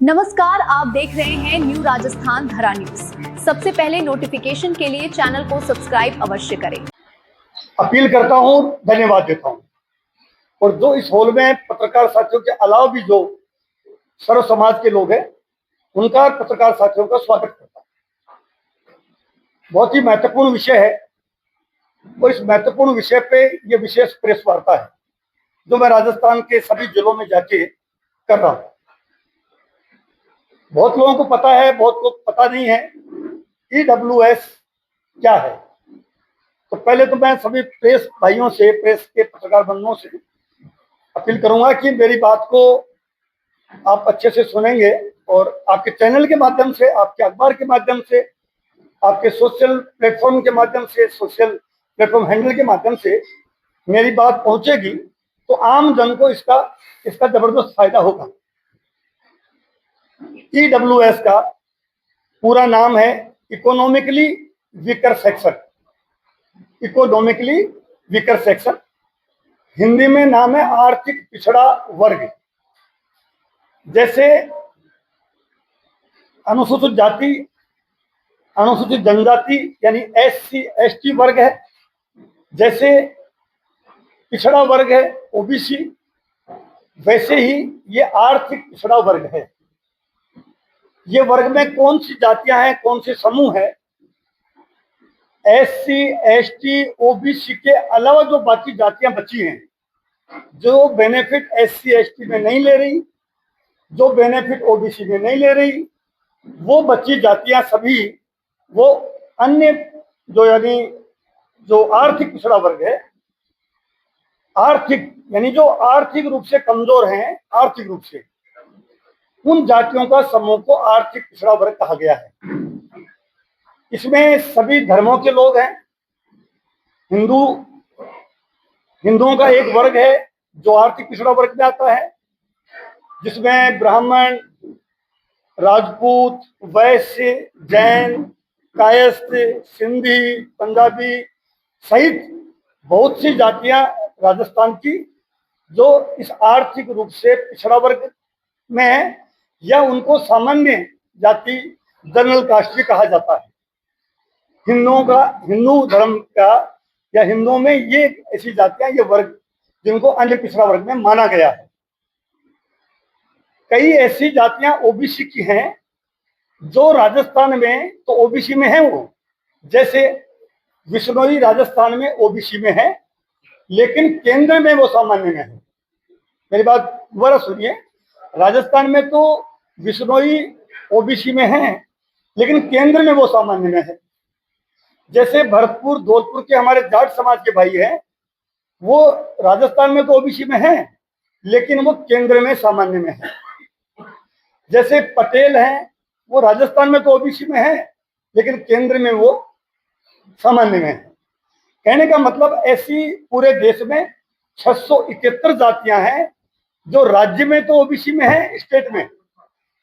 नमस्कार, आप देख रहे हैं न्यू राजस्थान धरा न्यूज। सबसे पहले नोटिफिकेशन के लिए चैनल को सब्सक्राइब अवश्य करें। अपील करता हूं, धन्यवाद देता हूं। और जो इस हॉल में पत्रकार साथियों के अलावा भी जो सर्व समाज के लोग हैं, उनका पत्रकार साथियों का स्वागत करता हूं। बहुत ही महत्वपूर्ण विषय है और इस महत्वपूर्ण विषय पे ये विशेष प्रेस वार्ता है जो मैं राजस्थान के सभी जिलों में जाके कर रहा हूं। बहुत लोगों को पता है, बहुत लोग पता नहीं है EWS क्या है। तो पहले तो मैं सभी प्रेस भाइयों से, प्रेस के पत्रकार बंधुओं से अपील करूंगा कि मेरी बात को आप अच्छे से सुनेंगे और आपके चैनल के माध्यम से, आपके अखबार के माध्यम से, आपके सोशल प्लेटफॉर्म के माध्यम से, सोशल प्लेटफॉर्म हैंडल के माध्यम से मेरी बात पहुंचेगी तो आम जन को इसका जबरदस्त फायदा होगा। EWS का पूरा नाम है economically weaker section. Economically weaker section Hindi में नाम है आर्थिक पिछड़ा वर्ग। जैसे अनुसूचित जाति, अनुसूचित जनजाति यानी SC ST वर्ग है, जैसे पिछड़ा वर्ग है OBC, वैसे ही ये आर्थिक पिछड़ा वर्ग है। ये वर्ग में कौन सी जातियां हैं, कौन से समूह है? SC ST OBC के अलावा जो बाकी जातियां बची हैं, जो बेनिफिट SC ST में नहीं ले रही, जो बेनिफिट OBC में नहीं ले रही, वो बची जातियां सभी वो अन्य जो यानी जो आर्थिक पिछड़ा वर्ग है, आर्थिक यानी जो आर्थिक रूप से कमजोर हैं, आर्थिक रूप से उन जातियों का समूह को आर्थिक पिछड़ा वर्ग कहा गया है। इसमें सभी धर्मों के लोग हैं। हिंदुओं का एक वर्ग है जो आर्थिक पिछड़ा वर्ग में आता है, जिसमें ब्राह्मण, राजपूत, वैश्य, जैन, कायस्थ, सिंधी, पंजाबी सहित बहुत सी जातियां राजस्थान की जो इस आर्थिक रूप से पिछड़ा वर्ग में है, या उनको सामान्य जाति, जनरल कास्ट भी कहा जाता है। हिंदू धर्म का या हिंदुओं में ये ऐसी जातियां, ये वर्ग जिनको अन्य पिछड़ा वर्ग में माना गया है। कई ऐसी जातियां OBC की हैं जो राजस्थान में तो OBC में है वो, जैसे विश्नोई राजस्थान में OBC में है, लेकिन केंद्र में वो सामान्य में है। मेरी बात दोबारा सुनिए, राजस्थान में तो विश्नोई OBC में है, लेकिन केंद्र में वो सामान्य में है। जैसे भरतपुर, धौलपुर के हमारे जाट समाज के भाई हैं, वो राजस्थान में तो OBC में है, लेकिन वो केंद्र में सामान्य में है। जैसे पटेल हैं, वो राजस्थान में तो OBC में है, लेकिन केंद्र में वो सामान्य में है। कहने का मतलब ऐसी पूरे देश में 671 जातियां हैं जो राज्य में तो OBC में है, स्टेट में,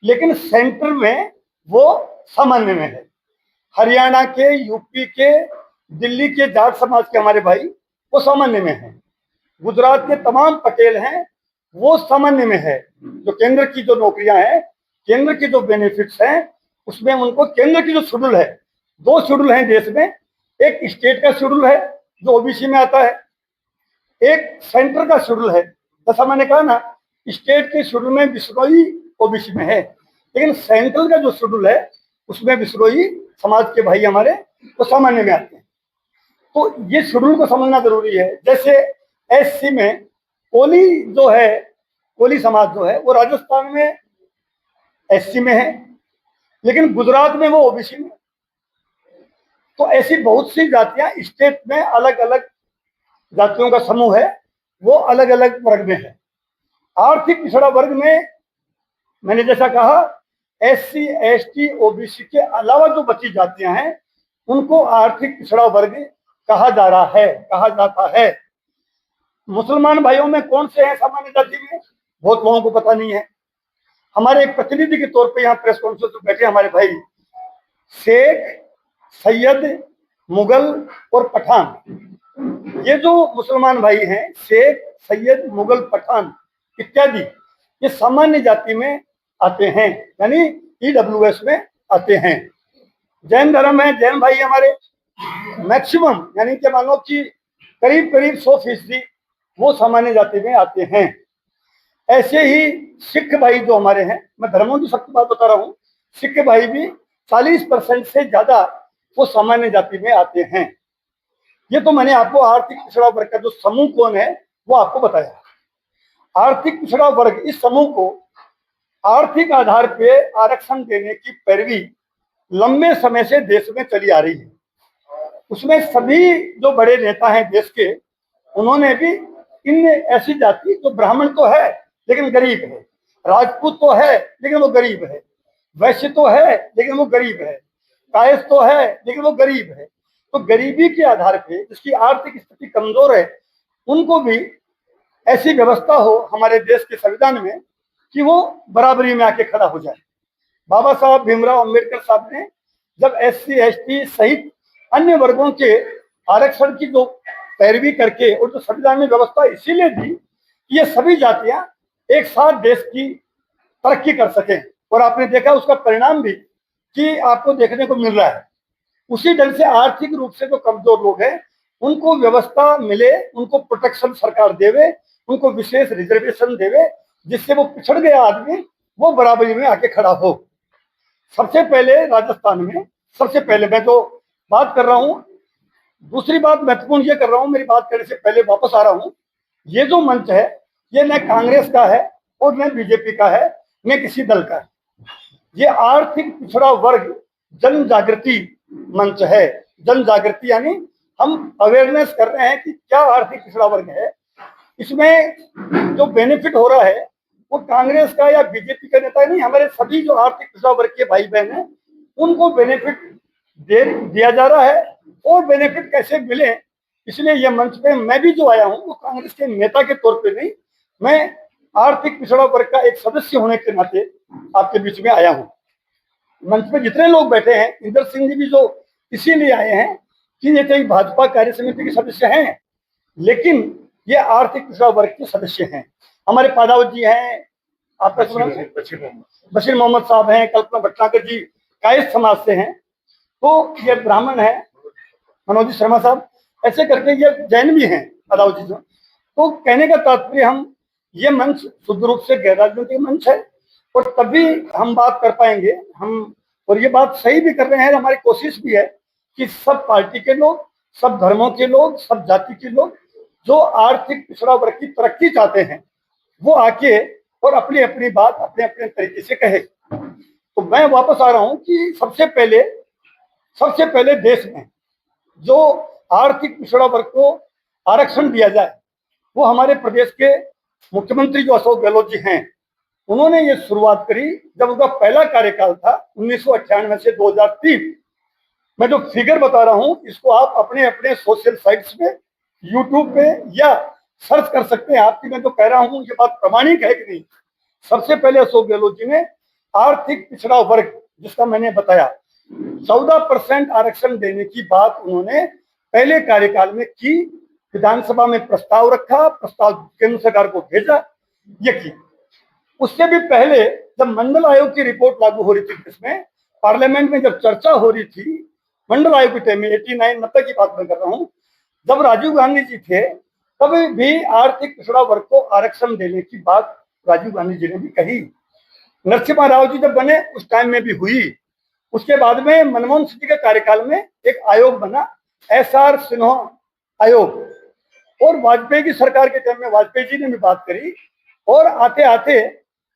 लेकिन सेंटर में वो सामान्य में है। हरियाणा के, यूपी के, दिल्ली के जाट समाज के हमारे भाई वो सामान्य में है। गुजरात के तमाम पटेल हैं, वो सामान्य में है। जो केंद्र की जो नौकरियां हैं, केंद्र के जो बेनिफिट्स हैं, उसमें उनको केंद्र की जो शेड्यूल है, 2 शेड्यूल हैं देश में। एक स्टेट का शेड्यूल है जो OBC में आता है, एक सेंटर का शेड्यूल है। जैसा मैंने कहा ना, स्टेट के शेड्यूल में विश्नोई OBC में है, लेकिन सेंट्रल का जो शेड्यूल है उसमें विश्नोई समाज के भाई हमारे वो सामान्य में आते हैं। तो ये शेड्यूल को समझना जरूरी है। जैसे SC में कोली जो है, कोली समाज जो है वो राजस्थान में SC में है, लेकिन गुजरात में वो OBC में। तो ऐसी बहुत सी जातियां स्टेट में अलग अलग जातियों का समूह है, वो अलग अलग वर्ग में है। आर्थिक पिछड़ा वर्ग में मैंने जैसा कहा, SC ST OBC के अलावा जो बची जातियां हैं उनको आर्थिक पिछड़ा वर्ग कहा जाता है। मुसलमान भाइयों में कौन से हैं सामान्य जाति में, बहुत लोगों को पता नहीं है। हमारे एक प्रतिनिधि के तौर पे यहाँ प्रेस कॉन्फ्रेंस में बैठे हमारे भाई शेख, सैयद, मुगल और पठान, ये जो मुसलमान भाई हैं, शेख, सैयद, मुगल, पठान इत्यादि, ये सामान्य जाति में आते हैं, यानी ईडब्ल्यूएस में आते हैं। जैन धर्म है, जैन भाई हमारे मैक्सिमम यानी कि मान लो कि करीब करीब 100% वो सामान्य जाति में आते हैं। ऐसे ही सिख भाई जो हमारे हैं, मैं धर्मों की सबकी बात बता रहा हूँ, सिख भाई भी 40% से ज्यादा वो सामान्य जाति में आते हैं। ये तो मैंने आपको आर्थिक पिछड़ा वर्ग का जो समूह कौन है वो आपको बताया। आर्थिक पिछड़ा वर्ग, इस समूह को आर्थिक आधार पे आरक्षण देने की पैरवी लंबे समय से देश में चली आ रही है। उसमें सभी जो बड़े नेता हैं देश के, उन्होंने भी इन ऐसी जाति जो ब्राह्मण तो है लेकिन गरीब है, राजपूत तो है लेकिन वो गरीब है, वैश्य तो है लेकिन वो गरीब है, कायस्थ तो है लेकिन वो गरीब है, तो गरीबी के आधार पे जिसकी आर्थिक स्थिति कमजोर है, उनको भी ऐसी व्यवस्था हो हमारे देश के संविधान में कि वो बराबरी में आके खड़ा हो जाए। बाबा साहब भीमराव अंबेडकर साहब ने जब SC ST सहित अन्य वर्गों के आरक्षण की जो पैरवी करके और जो संविधान में व्यवस्था इसीलिए दी कि ये सभी जातियां एक साथ देश की तरक्की कर सकें, और आपने देखा उसका परिणाम भी कि आपको देखने को मिल रहा है। उसी ढंग से आर्थिक रूप से जो कमजोर लोग हैं उनको व्यवस्था मिले, उनको प्रोटेक्शन सरकार देवे, उनको विशेष रिजर्वेशन देवे, जिससे वो पिछड़ गया आदमी वो बराबरी में आके खड़ा हो। सबसे पहले राजस्थान में, सबसे पहले मैं जो बात कर रहा हूं, दूसरी बात महत्वपूर्ण ये कर रहा हूं, मेरी बात करने से पहले वापस आ रहा हूं, ये जो मंच है ये न कांग्रेस का है और न बीजेपी का है, न किसी दल का है। ये आर्थिक पिछड़ा वर्ग जन जागृति मंच है। जन जागृति यानी हम अवेयरनेस कर रहे हैं कि क्या आर्थिक पिछड़ा वर्ग है, इसमें जो बेनिफिट हो रहा है वो कांग्रेस का या बीजेपी का नेता नहीं, हमारे सभी जो आर्थिक पिछड़ा वर्ग के भाई बहन हैं उनको बेनिफिट दिया जा रहा है। और बेनिफिट कैसे मिले, इसलिए ये मंच पे मैं भी जो आया हूँ वो कांग्रेस के नेता के तौर पे नहीं, मैं आर्थिक पिछड़ा वर्ग का एक सदस्य होने के नाते आपके बीच में आया हूँ। मंच पे जितने लोग बैठे हैं, इंदर सिंह जी भी जो इसीलिए आए हैं कि ये कई भाजपा कार्य समिति के सदस्य हैं, लेकिन ये आर्थिक पिछड़ा वर्ग के सदस्य हैं। हमारे पादावत जी हैं, आपका बशीर मोहम्मद साहब हैं, कल्पना भटनागर जी कायस्थ समाज से हैं, तो ये ब्राह्मण है मनोज शर्मा साहब, ऐसे करके ये जैन भी हैं पादावत जी। तो कहने का तात्पर्य, हम ये मंच शुद्ध रूप से गैर राजनीतिक मंच है और तभी हम बात कर पाएंगे हम, और ये बात सही भी कर रहे हैं, हमारी कोशिश भी है कि सब पार्टी के लोग, सब धर्मों के लोग, सब जाति के लोग जो आर्थिक पिछड़ा वर्ग की तरक्की चाहते हैं वो आके और अपनी अपनी बात अपने अपने तरीके से कहे। तो मैं वापस आ रहा हूं कि सबसे पहले देश में जो आर्थिक पिछड़ा वर्ग को आरक्षण दिया जाए वो हमारे प्रदेश के मुख्यमंत्री जो अशोक गहलोत जी हैं, उन्होंने ये शुरुआत करी जब उनका पहला कार्यकाल था 1998 से 2003। मैं जो फिगर बता रहा हूं इसको आप अपने अपने सोशल साइट्स पे, यूट्यूब पे या सर्च कर सकते हैं। आपकी मैं जो कह रहा हूं ये बात प्रामाणिक है कि नहीं। सबसे पहले अशोक गहलोत जी ने आर्थिक पिछड़ा वर्ग, जिसका मैंने बताया 14% आरक्षण देने की बात उन्होंने पहले कार्यकाल में की, विधानसभा में प्रस्ताव रखा, प्रस्ताव केंद्र सरकार को भेजा, ये की। उससे भी पहले जब मंडल आयोग की रिपोर्ट लागू हो रही थी, इसमें पार्लियामेंट में जब चर्चा हो रही थी मंडल आयोग के टाइम में, 89-90 की बात मैं कर रहा हूं, जब राजीव गांधी जी थे तब भी आर्थिक पिछड़ा वर्ग को आरक्षण देने की बात राजीव गांधी जी ने भी कही। नरसिम्हा राव जी जब बने उस टाइम में भी हुई। उसके बाद में मनमोहन सिंह जी के कार्यकाल में एक आयोग बना, SR सिन्हा आयोग, और वाजपेयी की सरकार के टाइम में वाजपेयी जी ने भी बात करी, और आते आते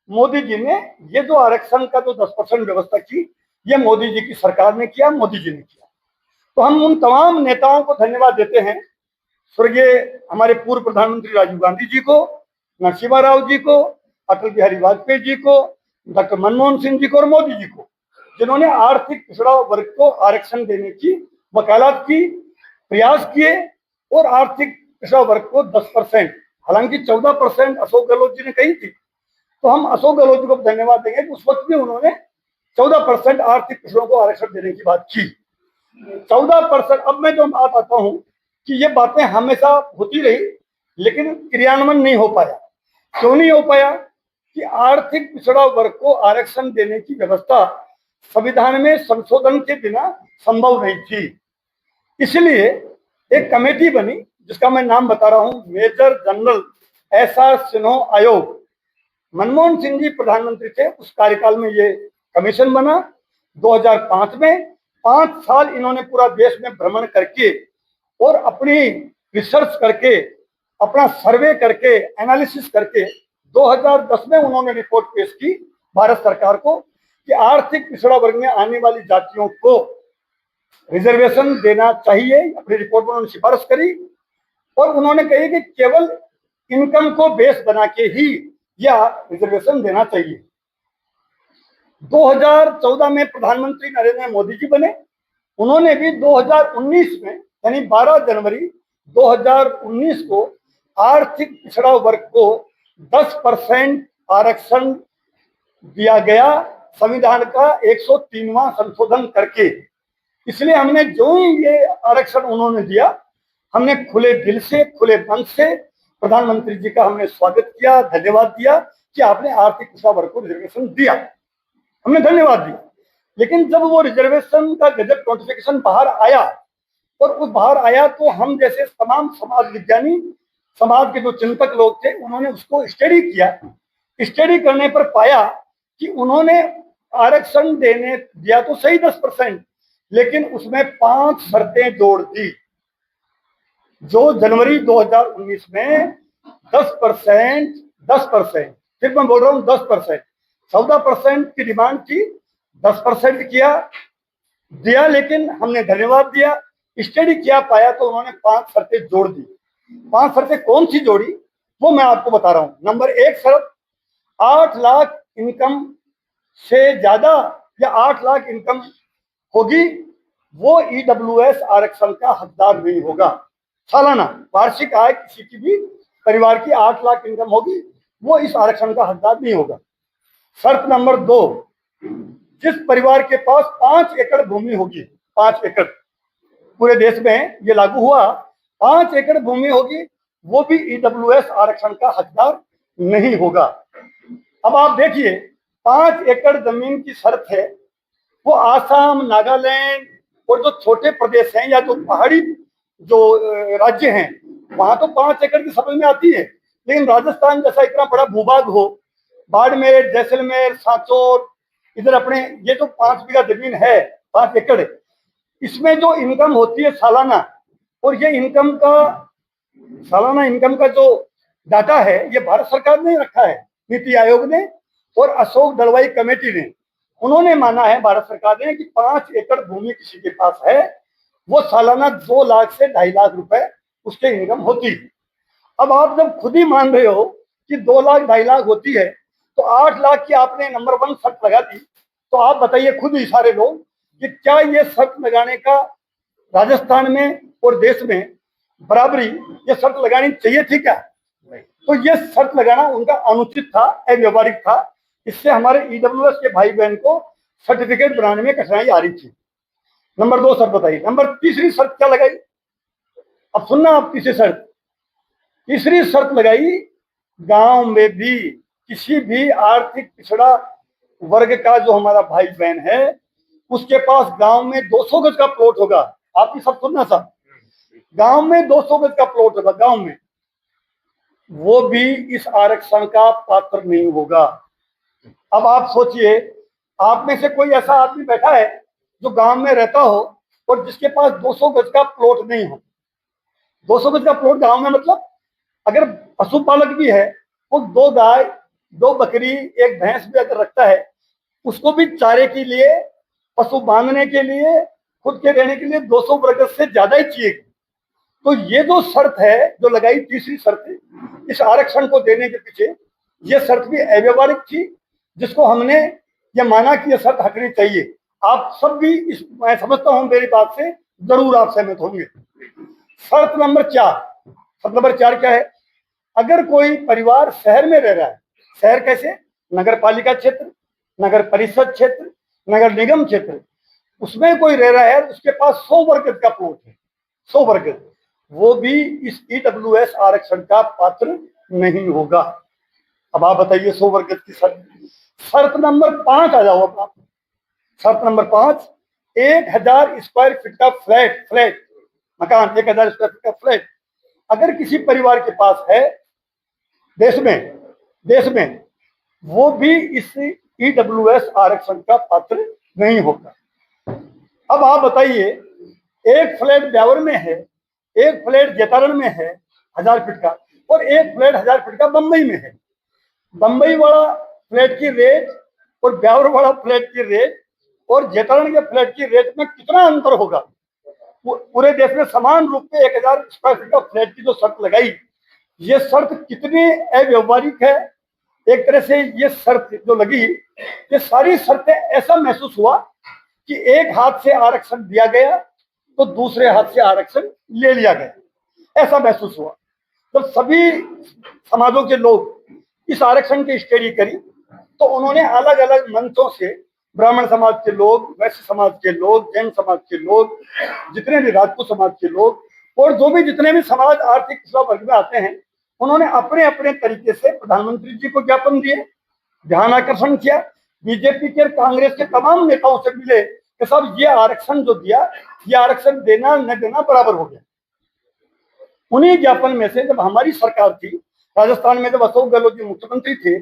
मोदी जी ने ये जो आरक्षण का जो 10% व्यवस्था की, ये मोदी जी की सरकार ने किया, मोदी जी ने किया। तो हम उन तमाम नेताओं को धन्यवाद देते हैं, स्वर्गीय हमारे पूर्व प्रधानमंत्री राजीव गांधी जी को, नरसिम्हा राव जी को, अटल बिहारी वाजपेयी जी को, डॉक्टर मनमोहन सिंह जी को और मोदी जी को, जिन्होंने आर्थिक पिछड़ा वर्ग को आरक्षण देने की वकालत की, प्रयास किए, और आर्थिक पिछड़ा वर्ग को 10%, हालांकि 14% अशोक गहलोत जी ने कही थी, तो हम अशोक गहलोत जी को धन्यवाद देंगे कि उस वक्त भी उन्होंने 14% आर्थिक पिछड़ों को आरक्षण देने की बात की। 14%। अब मैं जो बात आता हूं कि ये बातें हमेशा होती रही लेकिन क्रियान्वयन नहीं हो पाया। क्यों नहीं हो पाया? कि आर्थिक पिछड़ा वर्ग को आरक्षण देने की व्यवस्था संविधान में संशोधन के बिना संभव नहीं थी। इसलिए एक कमेटी बनी जिसका मैं नाम बता रहा हूं, मेजर जनरल SR सिन्हा आयोग। मनमोहन सिंह जी प्रधानमंत्री थे, उस कार्यकाल में ये कमीशन बना 2005 में। 5 साल इन्होंने पूरा देश में भ्रमण करके और अपनी रिसर्च करके, अपना सर्वे करके, एनालिसिस करके 2010 में उन्होंने रिपोर्ट पेश की भारत सरकार को कि आर्थिक पिछड़ा वर्ग में आने वाली जातियों को रिजर्वेशन देना चाहिए। अपनी रिपोर्ट में उन्होंने सिफारिश करी और उन्होंने कही कि केवल इनकम को बेस बना के ही यह रिजर्वेशन देना चाहिए। 2014 में प्रधानमंत्री नरेंद्र मोदी जी बने। उन्होंने भी 2019 में यानी 12 जनवरी 2019 को आर्थिक पिछड़ा वर्ग को 10% आरक्षण दिया गया संविधान का 103वां संशोधन करके। इसलिए हमने जो ही ये आरक्षण उन्होंने दिया, हमने खुले दिल से, खुले मन से प्रधानमंत्री जी का हमने स्वागत किया, धन्यवाद दिया कि आपने आर्थिक पिछड़ा वर्ग को रिजर्वेशन दिया। हमने धन्यवाद दिया। लेकिन जब वो रिजर्वेशन का गजट नोटिफिकेशन बाहर आया और वो बाहर आया तो हम जैसे तमाम समाज विज्ञानी, समाज के जो चिंतक लोग थे, उन्होंने उसको स्टडी किया। स्टडी करने पर पाया कि उन्होंने आरक्षण देने दिया तो सही 10%, लेकिन उसमें 5 शर्तें जोड़ दी। जो जनवरी 2019 में 10%, फिर मैं बोल रहा हूं 10%, 14% की डिमांड थी, 10% किया दिया। लेकिन हमने धन्यवाद दिया, स्टडी किया, पाया तो उन्होंने 5 शर्तें जोड़ दी। 5 शर्तें कौन सी जोड़ी वो मैं आपको बता रहा हूं। नंबर 1 शर्त, 8 लाख इनकम से ज्यादा या 8 लाख इनकम होगी वो EWS आरक्षण का हकदार नहीं होगा। सालाना वार्षिक आय किसी की भी परिवार की 8 लाख इनकम होगी, वो इस आरक्षण का हकदार नहीं होगा। शर्त नंबर 2, जिस परिवार के पास 5 एकड़ भूमि होगी, 5 एकड़, पूरे देश में ये लागू हुआ, 5 एकड़ भूमि होगी, वो भी EWS आरक्षण का हकदार नहीं होगा। अब आप देखिए, 5 एकड़ जमीन की शर्त है, वो आसाम, नागालैंड और जो छोटे प्रदेश हैं या जो पहाड़ी जो राज्य हैं, वहां तो 5 एकड़ की समझ में आती है। लेकिन राजस्थान जैसा इतना बड़ा भूभाग हो, बाड़मेर, जैसलमेर, सांचौर, इधर अपने ये जो 5 बीघा जमीन है, 5 एकड़, इसमें जो इनकम होती है सालाना, और ये सालाना इनकम का जो डाटा है, ये भारत सरकार ने रखा है, नीति आयोग ने और अशोक दलवाई कमेटी ने। उन्होंने माना है, भारत सरकार ने, कि 5 एकड़ भूमि किसी के पास है, वो सालाना 2 लाख से 2.5 लाख रुपए उसके इनकम होती है। अब आप जब खुद ही मान रहे हो कि 2 लाख 2.5 लाख होती है, तो 8 लाख की आपने नंबर 1 शर्त लगा दी, तो आप बताइए खुद ही सारे लोग कि क्या ये शर्त लगाने का राजस्थान में और देश में बराबरी ये शर्त लगानी चाहिए थी क्या? तो ये शर्त लगाना उनका अनुचित था, अव्यवहारिक था। इससे हमारे EWS के भाई बहन को सर्टिफिकेट बनाने में कठिनाई आ रही थी। नंबर 2 शर्त बताइए। नंबर तीसरी शर्त क्या लगाई? अब सुनना आप, तीसरी शर्त लगाई, गांव में भी किसी भी आर्थिक पिछड़ा वर्ग का जो हमारा भाई बहन है, उसके पास गांव में 200 गज का प्लॉट होगा। आपकी सब सुनना साहब, गांव में 200 गज का प्लॉट होगा गांव में, वो भी इस आरक्षण का पात्र नहीं होगा। अब आप सोचिए, आप में से कोई ऐसा आदमी बैठा है जो गांव में रहता हो और जिसके पास 200 गज का प्लॉट नहीं हो। 200 गज का प्लॉट गांव में मतलब, अगर पशुपालक भी है, वो 2 गाय, 2 बकरी, 1 भैंस भी अगर रखता है, उसको भी चारे के लिए, पशु बांधने के लिए, खुद के रहने के लिए 200 गज से ज्यादा ही चाहिए। तो ये जो शर्त है जो लगाई, तीसरी शर्त, इस आरक्षण को देने के पीछे ये शर्त भी अव्यवहारिक थी, जिसको हमने ये माना कि ये शर्त हटनी चाहिए। आप सब भी मैं समझता हूं मेरी बात से जरूर आप सहमत होंगे। शर्त नंबर 4, शर्त नंबर 4 क्या है? अगर कोई परिवार शहर में रह रहा है, शहर कैसे? नगर पालिका क्षेत्र, नगर परिषद क्षेत्र, नगर निगम क्षेत्र, उसमें कोई रह रहा है, उसके पास 100 वर्ग का प्लॉट है, 100 वर्ग, वो भी इस EWS आरक्षण का पात्र नहीं होगा। अब आप बताइए 100 वर्ग गज की शर्त। शर्त नंबर 5 आ जाओ अब आप। शर्त नंबर 5, 1000 स्क्वायर फीट का फ्लैट मकान, 1000 स्क्वायर फीट का फ्लैट अगर किसी परिवार के पास है देश में वो भी इस ईडब्ल्यूएस आरक्षण का पात्र नहीं होगा। अब आप बताइए, एक फ्लैट ब्यावर में है, एक फ्लैट जैतारण में है 1000 फीट का, और एक फ्लैट 1000 फीट का बंबई में है। बंबई वाला फ्लैट की रेट और ब्यावर वाला फ्लैट की रेट और जैतारण के फ्लैट की रेट में कितना अंतर होगा। पूरे देश में समान रूप से 1000 स्क्वायर फीट का फ्लैट की जो शर्त लगाई, ये शर्त कितनी अव्यवहारिक है। एक तरह से ये शर्त जो लगी, ये सारी शर्तें ऐसा महसूस हुआ कि एक हाथ से आरक्षण दिया गया तो दूसरे हाथ से आरक्षण ले लिया गया, ऐसा महसूस हुआ। जब सभी समाजों के लोग इस आरक्षण की स्टडी करी तो उन्होंने अलग अलग मंचों से ब्राह्मण समाज के लोग, वैश्य समाज के लोग, जैन समाज के लोग, जितने भी राजपूत समाज के लोग और जो भी जितने भी समाज आर्थिक पिछड़ा वर्ग में आते हैं, उन्होंने अपने अपने तरीके से प्रधानमंत्री जी को ज्ञापन दिए, ध्यान आकर्षण किया। बीजेपी के कांग्रेस के तमाम नेताओं से मिले कि साहब ये आरक्षण जो दिया, ये आरक्षण देना न देना बराबर हो गया। उन्हीं ज्ञापन में से जब हमारी सरकार थी राजस्थान में, जब अशोक गहलोत जी मुख्यमंत्री थे,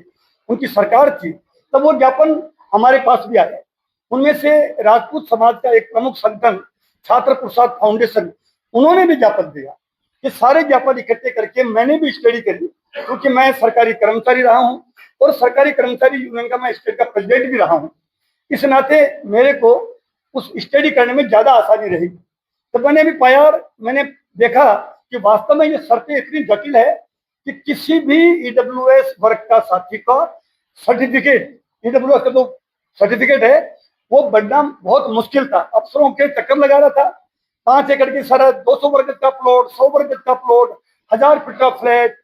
उनकी सरकार थी, तब वो ज्ञापन हमारे पास भी आया। उनमें से राजपूत समाज का एक प्रमुख संगठन छात्र प्रसाद फाउंडेशन, उन्होंने भी ज्ञापन दिया। ये सारे ज्ञापन इकट्ठे करके मैंने भी स्टडी करी, क्योंकि मैं सरकारी कर्मचारी रहा हूँ और सरकारी कर्मचारी यूनियन का मैं स्टेट का प्रेसिडेंट भी रहा हूँ। इस नाते मेरे को उस स्टडी करने में ज्यादा आसानी रही। तो मैंने भी पाया, मैंने देखा कि वास्तव में ये शर्तें इतनी जटिल है कि किसी भी ईडब्ल्यूएस वर्ग का साथी का सर्टिफिकेट, ईडब्ल्यूएस का जो सर्टिफिकेट है वो बनना बहुत मुश्किल था। अफसरों के चक्कर लगा रहा था। 5 एकड़ की सरहद, 200 वर्ग का प्लॉट, 100 वर्ग का प्लॉट, 1000 फीट का फ्लैट,